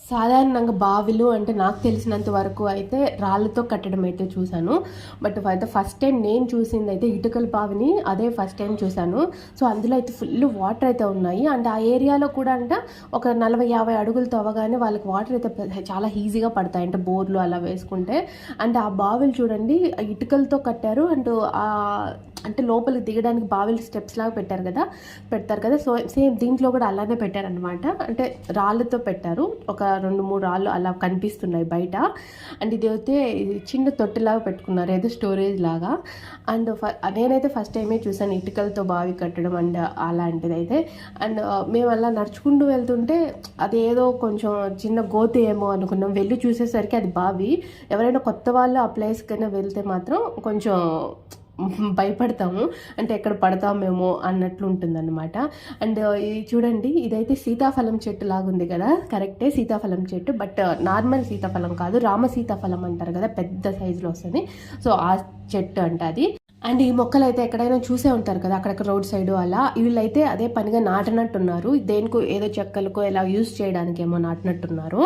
సాధారణంగా బావిలు అంటే నాకు తెలిసినంత వరకు అయితే రాళ్ళతో కట్టడం అయితే చూశాను. బట్ అయితే ఫస్ట్ టైం నేను చూసింది అయితే ఇటుకల బావిని అదే ఫస్ట్ టైం చూశాను. సో అందులో అయితే ఫుల్ వాటర్ అయితే ఉన్నాయి. అండ్ ఆ ఏరియాలో కూడా అంటే ఒక 40-50 అడుగులు తవ్వగానే వాళ్ళకి వాటర్ అయితే చాలా ఈజీగా పడతాయి, అంటే బోర్లు అలా వేసుకుంటే. అండ్ ఆ బావిలు చూడండి ఇటుకలతో కట్టారు. అండ్ అంటే లోపలికి దిగడానికి బావిలు స్టెప్స్ లాగా పెడతారు కదా. సో సేమ్ దీంట్లో కూడా అలానే పెట్టారనమాట. అంటే రాళ్ళతో పెట్టారు, ఒక 2-3 రాళ్ళు అలా కనిపిస్తున్నాయి బయట. అండ్ ఇది అయితే చిన్న తొట్టిలాగా పెట్టుకున్నారు, ఏదో స్టోరేజ్ లాగా. అండ్ నేనైతే ఫస్ట్ టైమే చూసాను ఇటుకలతో బావి కట్టడం అండ్ అలాంటిది అయితే. అండ్ మేము అలా నడుచుకుంటూ వెళ్తుంటే అది ఏదో కొంచెం చిన్న గోతి ఏమో అనుకున్నాం, వెళ్ళి చూసేసరికి అది బావి. ఎవరైనా కొత్త వాళ్ళు ఆ ప్లేస్కైనా వెళ్తే మాత్రం కొంచెం భయపడతాము, అంటే ఎక్కడ పడతామేమో అన్నట్లు ఉంటుందన్నమాట. అండ్ ఇది చూడండి, ఇదైతే సీతాఫలం చెట్టు లాగుంది కదా, కరెక్టే సీతాఫలం చెట్టు. బట్ నార్మల్ సీతాఫలం కాదు, రామ సీతాఫలం అంటారు కదా, పెద్ద సైజులో వస్తుంది. సో ఆ చెట్టు అంట అది. అండ్ ఈ మొక్కలు అయితే ఎక్కడైనా చూసే ఉంటారు కదా, అక్కడక్కడ రోడ్ సైడ్ అలా. వీళ్ళైతే అదే పనిగా నాటినట్టున్నారు, దేనికో ఏదో చెక్కలకో ఇలా యూజ్ చేయడానికి ఏమో నాటినట్టున్నారు.